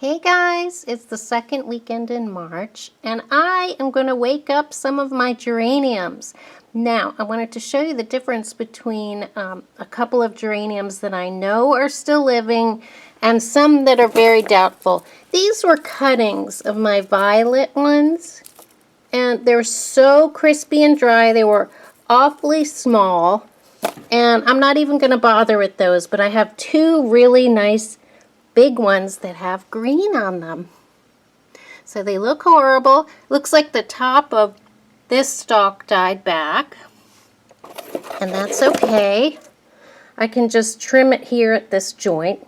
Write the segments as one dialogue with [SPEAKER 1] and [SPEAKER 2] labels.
[SPEAKER 1] Hey guys, it's the second weekend in March and I am going to wake up some of my geraniums. Now, I wanted to show you the difference between a couple of geraniums that I know are still living and some that are very doubtful. These were cuttings of my violet ones and they're so crispy and dry. They were awfully small and I'm not even going to bother with those, but I have two really nice big ones that have green on them. So they look horrible. Looks like the top of this stalk died back. And that's okay. I can just trim it here at this joint.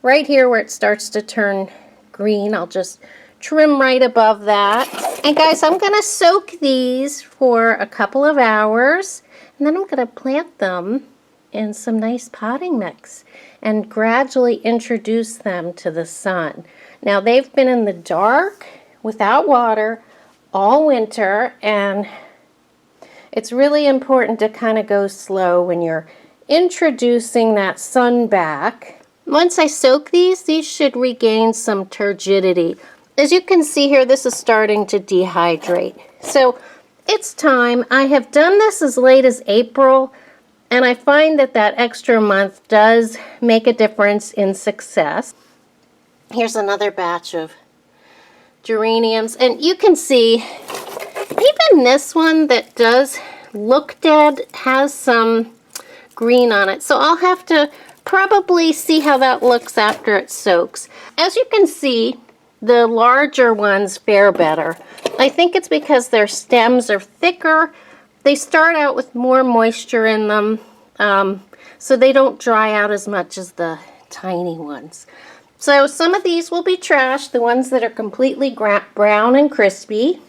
[SPEAKER 1] Right here where it starts to turn green, I'll just trim right above that. And guys, I'm going to soak these for a couple of hours. And then I'm going to plant them in some nice potting mix and gradually introduce them to the sun. Now they've been in the dark without water all winter, and it's really important to kind of go slow when you're introducing that sun back. Once I soak these should regain some turgidity. As you can see here, this is starting to dehydrate. So it's time. I have done this as late as April, and I find that that extra month does make a difference in success. Here's another batch of geraniums. And you can see, even this one that does look dead has some green on it. So I'll have to probably see how that looks after it soaks. As you can see, the larger ones fare better. I think it's because their stems are thicker. They start out with more moisture in them, so they don't dry out as much as the tiny ones. So some of these will be trashed, the ones that are completely brown and crispy.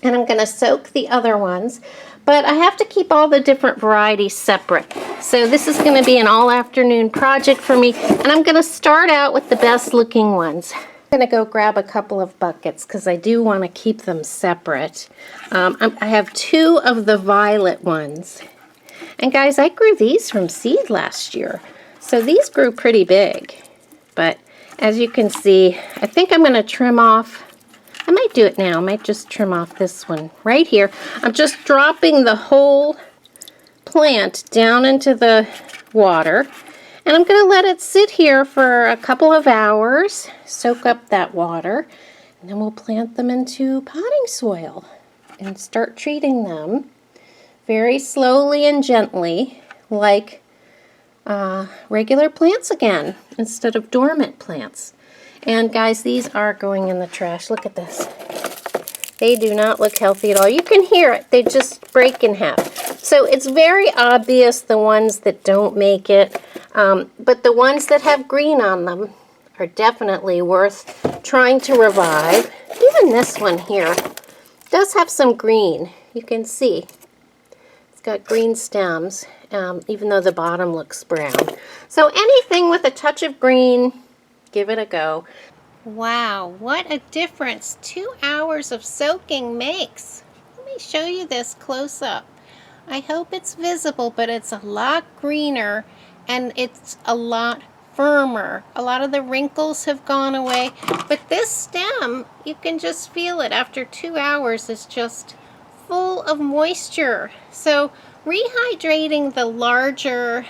[SPEAKER 1] And I'm going to soak the other ones. But I have to keep all the different varieties separate. So this is going to be an all-afternoon project for me. And I'm going to start out with the best-looking ones. I'm going to go grab a couple of buckets because I do want to keep them separate. I have two of the violet ones. And guys, I grew these from seed last year. So these grew pretty big. But as you can see, I think I'm going to trim off. I might do it now. I might just trim off this one right here. I'm just dropping the whole plant down into the water. And I'm going to let it sit here for a couple of hours, soak up that water, and then we'll plant them into potting soil and start treating them very slowly and gently like regular plants again instead of dormant plants. And guys, these are going in the trash. Look at this. They do not look healthy at all. You can hear it. They just break in half. So it's very obvious the ones that don't make it. But the ones that have green on them are definitely worth trying to revive. Even this one here does have some green. You can see it's got green stems, even though the bottom looks brown. So anything with a touch of green, give it a go. Wow, what a difference 2 hours of soaking makes. Let me show you this close up. I hope it's visible, but it's a lot greener and it's a lot firmer. A lot of the wrinkles have gone away, but this stem, you can just feel it after 2 hours. It's just full of moisture. So rehydrating the larger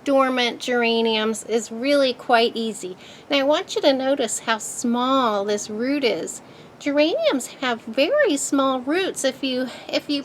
[SPEAKER 1] dormant geraniums is really quite easy. Now I want you to notice how small this root is. Geraniums have very small roots. If you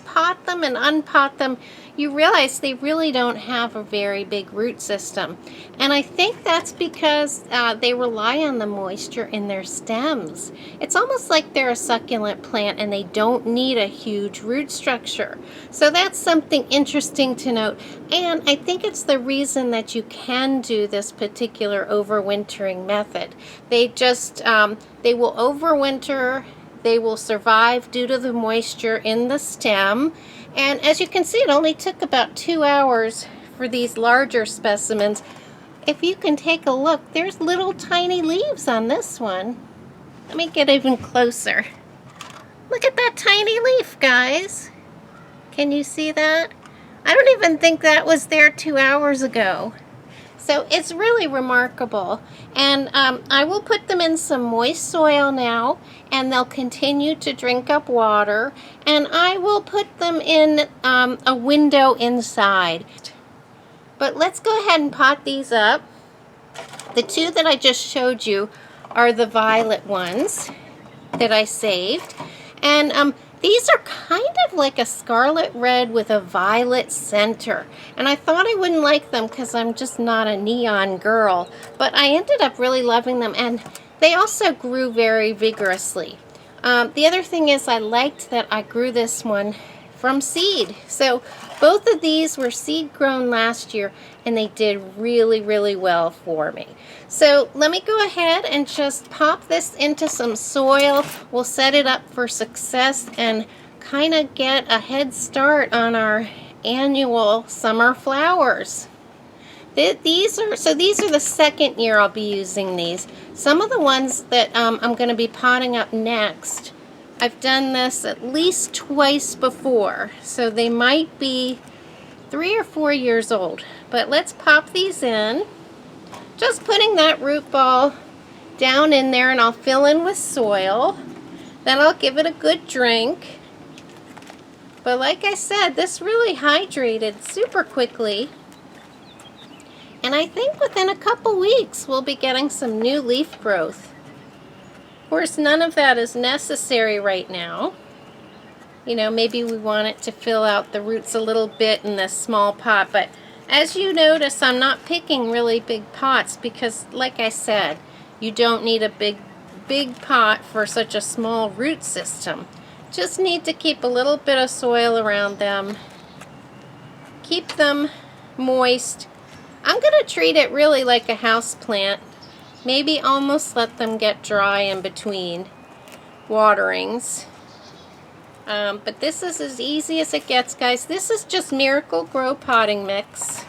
[SPEAKER 1] pot them and unpot them, you realize they really don't have a very big root system. And I think that's because they rely on the moisture in their stems. It's almost like they're a succulent plant and they don't need a huge root structure. So that's something interesting to note. And I think it's the reason that you can do this particular overwintering method. They just, they will overwinter, they will survive due to the moisture in the stem. And as you can see, it only took about 2 hours for these larger specimens. If you can take a look, there's little tiny leaves on this one. Let me get even closer. Look at that tiny leaf, guys. Can you see that? I don't even think that was there 2 hours ago. So it's really remarkable. And I will put them in some moist soil now, and they'll continue to drink up water. And I will put them in a window inside. But let's go ahead and pot these up. The two that I just showed you are the violet ones that I saved. And these are kind of like a scarlet red with a violet center. And I thought I wouldn't like them because I'm just not a neon girl. But I ended up really loving them, and they also grew very vigorously. The other thing is I liked that I grew this one from seed. So both of these were seed grown last year, and they did really, really well for me. So let me go ahead and just pop this into some soil. We'll set it up for success and kind of get a head start on our annual summer flowers. These are the second year I'll be using these. Some of the ones that I'm going to be potting up next, I've done this at least twice before, so they might be 3 or 4 years old. But let's pop these in. Just putting that root ball down in there, and I'll fill in with soil. Then I'll give it a good drink. But like I said, this really hydrated super quickly. And I think within a couple weeks we'll be getting some new leaf growth. Of course, none of that is necessary right now. You know, maybe we want it to fill out the roots a little bit in this small pot, but as you notice, I'm not picking really big pots because, like I said, you don't need a big pot for such a small root system. Just need to keep a little bit of soil around them. Keep them moist. I'm going to treat it really like a house plant. Maybe almost let them get dry in between waterings. But this is as easy as it gets, guys. This is just Miracle Grow potting mix.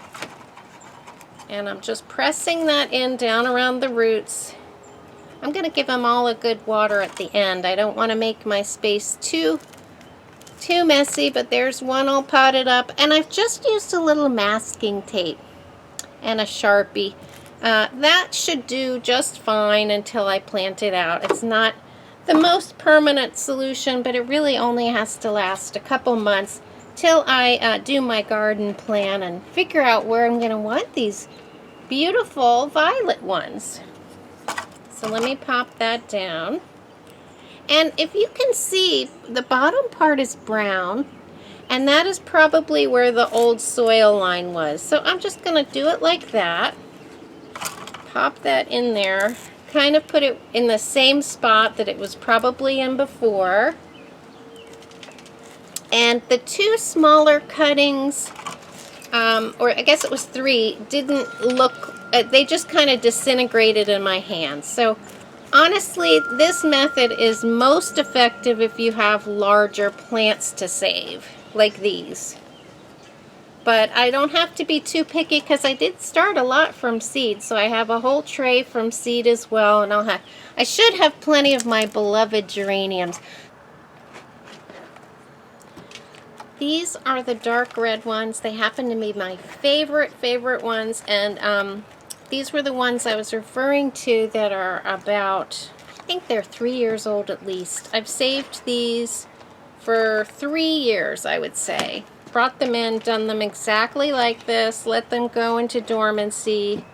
[SPEAKER 1] And I'm just pressing that in down around the roots. I'm going to give them all a good water at the end. I don't want to make my space too messy, but there's one all potted up. And I've just used a little masking tape and a Sharpie. That should do just fine until I plant it out. It's not the most permanent solution, but it really only has to last a couple months till I do my garden plan and figure out where I'm going to want these beautiful violet ones. So let me pop that down. And if you can see, the bottom part is brown, and that is probably where the old soil line was. So I'm just going to do it like that. Pop that in there. Kind of put it in the same spot that it was probably in before. And the two smaller cuttings, or I guess it was 3, didn't look, they just kind of disintegrated in my hands. So honestly, this method is most effective if you have larger plants to save, like these. But I don't have to be too picky because I did start a lot from seed, so I have a whole tray from seed as well, and I should have plenty of my beloved geraniums. These are the dark red ones. They happen to be my favorite ones, and these were the ones I was referring to that are about, I think they're 3 years old at least. I've saved these for 3 years, I would say. Brought them in, done them exactly like this, let them go into dormancy.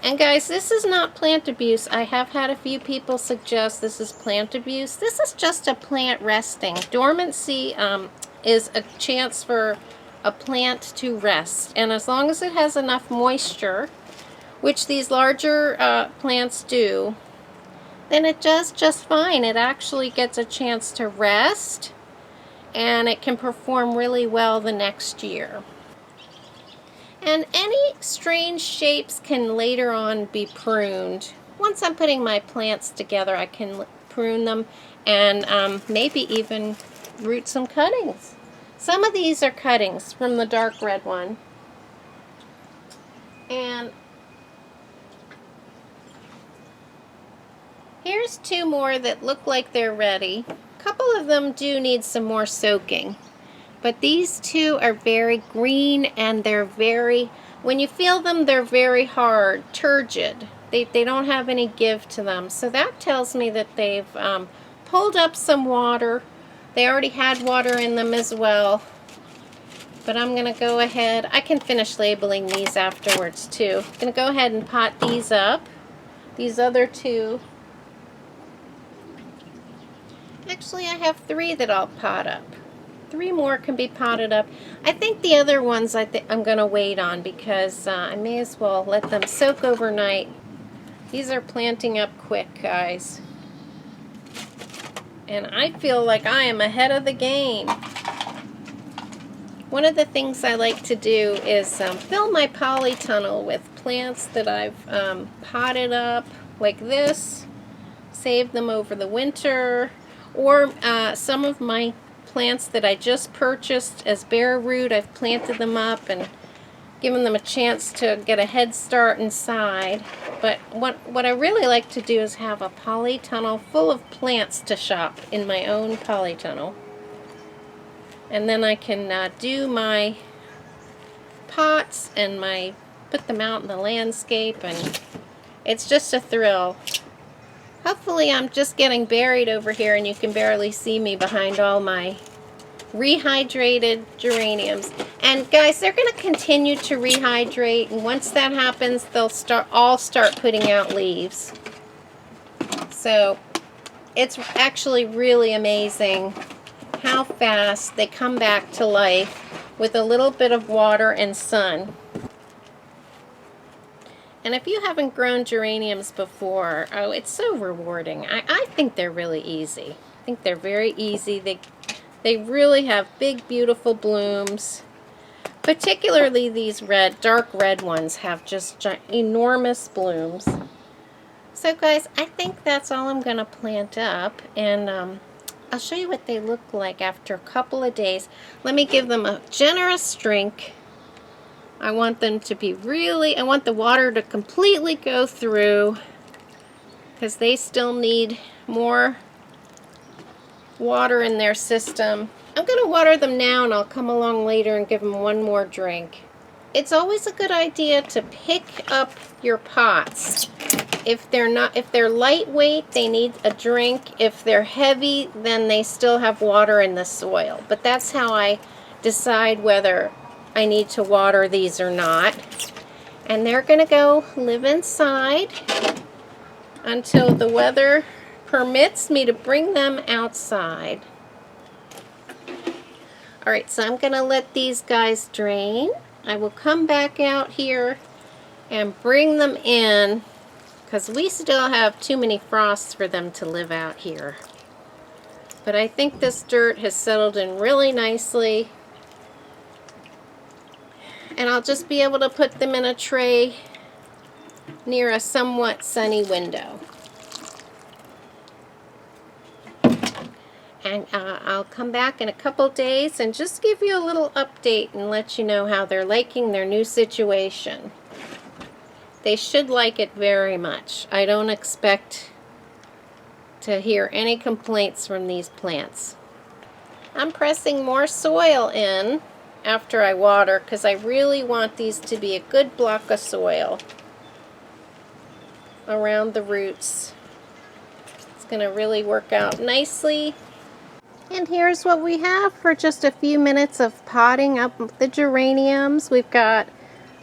[SPEAKER 1] And guys, this is not plant abuse. I have had a few people suggest this is plant abuse. This is just a plant resting. Dormancy is a chance for a plant to rest. And as long as it has enough moisture, which these larger plants do, then it does just fine. It actually gets a chance to rest, and it can perform really well the next year. And any strange shapes can later on be pruned. Once I'm putting my plants together, I can prune them and maybe even root some cuttings. Some of these are cuttings from the dark red one. And here's 2 more that look like they're ready. A couple of them do need some more soaking, But these two are very green, and they're very, when you feel them, they're very hard, turgid. They don't have any give to them. So that tells me that they've pulled up some water. They already had water in them as well. But I'm going to go ahead, I can finish labeling these afterwards too. I'm going to go ahead and pot these up. These other two. Actually, I have 3 that I'll pot up. 3 more can be potted up. I think the other ones I'm going to wait on because I may as well let them soak overnight. These are planting up quick, guys. And I feel like I am ahead of the game. One of the things I like to do is fill my polytunnel with plants that I've potted up like this. Save them over the winter. Or some of my plants that I just purchased as bare root, I've planted them up and given them a chance to get a head start inside. But what I really like to do is have a polytunnel full of plants to shop in my own polytunnel. And then I can do my pots and put them out in the landscape, and it's just a thrill. Hopefully I'm just getting buried over here and you can barely see me behind all my rehydrated geraniums. And guys, they're going to continue to rehydrate, and once that happens, they'll all start putting out leaves. So it's actually really amazing how fast they come back to life with a little bit of water and sun. And if you haven't grown geraniums before, oh, it's so rewarding. I think they're really easy. I think they're very easy. They really have big, beautiful blooms. Particularly these dark red ones have just enormous blooms. So guys, I think that's all I'm going to plant up. And I'll show you what they look like after a couple of days. Let me give them a generous drink. I want them to be I want the water to completely go through because they still need more water in their system. I'm going to water them now, and I'll come along later and give them one more drink. It's always a good idea to pick up your pots. If they're lightweight, they need a drink. If they're heavy, then they still have water in the soil. But that's how I decide whether I need to water these or not. And they're going to go live inside until the weather permits me to bring them outside. Alright, so I'm going to let these guys drain. I will come back out here and bring them in because we still have too many frosts for them to live out here. But I think this dirt has settled in really nicely. And I'll just be able to put them in a tray near a somewhat sunny window. And I'll come back in a couple days and just give you a little update and let you know how they're liking their new situation. They should like it very much. I don't expect to hear any complaints from these plants. I'm pressing more soil in after I water because I really want these to be a good block of soil around the roots. It's going to really work out nicely. And here's what we have for just a few minutes of potting up the geraniums. We've got,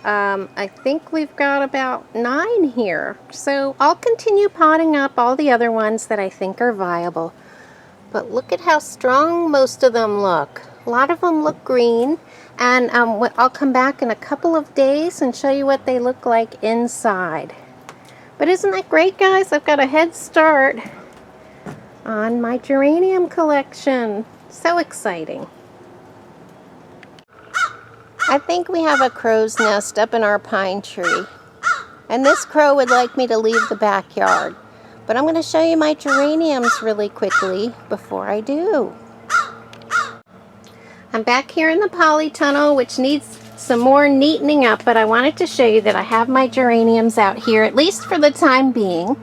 [SPEAKER 1] I think we've got about 9 here. So I'll continue potting up all the other ones that I think are viable. But look at how strong most of them look. A lot of them look green. And I'll come back in a couple of days and show you what they look like inside. But isn't that great, guys? I've got a head start on my geranium collection. So exciting. I think we have a crow's nest up in our pine tree. And this crow would like me to leave the backyard. But I'm going to show you my geraniums really quickly before I do. I'm back here in the polytunnel, which needs some more neatening up, but I wanted to show you that I have my geraniums out here, at least for the time being.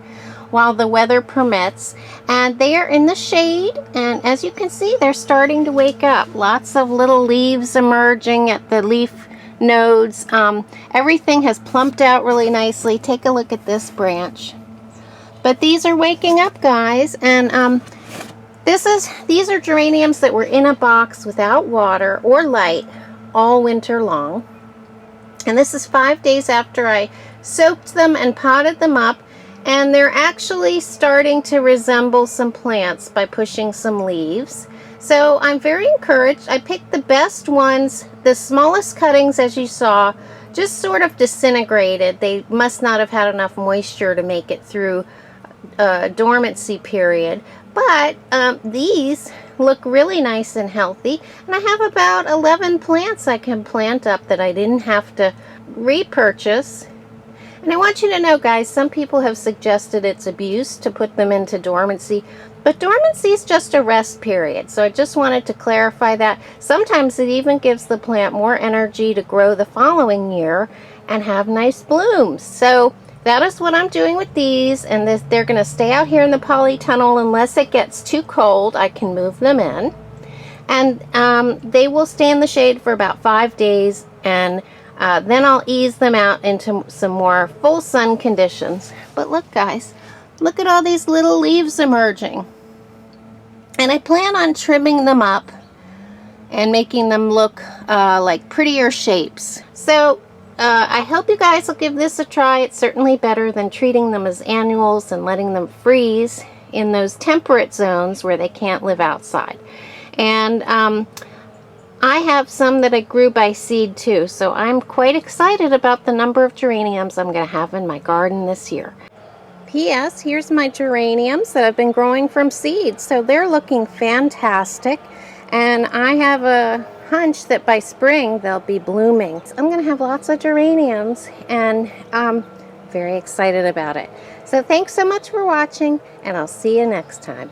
[SPEAKER 1] while the weather permits. And they are in the shade, and as you can see, they're starting to wake up. Lots of little leaves emerging at the leaf nodes. Everything has plumped out really nicely. Take a look at this branch. But these are waking up, guys, and these are geraniums that were in a box without water or light all winter long. And this is 5 days after I soaked them and potted them up, and they're actually starting to resemble some plants by pushing some leaves. So I'm very encouraged. I picked the best ones. The smallest cuttings, as you saw, just sort of disintegrated. They must not have had enough moisture to make it through a dormancy period. But these look really nice and healthy, and I have about 11 plants I can plant up that I didn't have to repurchase. And I want you to know, guys, some people have suggested it's abuse to put them into dormancy, but dormancy is just a rest period, so I just wanted to clarify that. Sometimes it even gives the plant more energy to grow the following year and have nice blooms. So that is what I'm doing with these, and they're going to stay out here in the polytunnel unless it gets too cold. I can move them in, and they will stay in the shade for about 5 days, and then I'll ease them out into some more full sun conditions. But look, guys, look at all these little leaves emerging, and I plan on trimming them up and making them look like prettier shapes. So I hope you guys will give this a try. It's certainly better than treating them as annuals and letting them freeze in those temperate zones where they can't live outside. And I have some that I grew by seed too, so I'm quite excited about the number of geraniums I'm going to have in my garden this year. P.S. Here's my geraniums that I've been growing from seeds, so they're looking fantastic, and I have a hunch that by spring they'll be blooming. I'm going to have lots of geraniums, and I'm very excited about it. So thanks so much for watching, and I'll see you next time.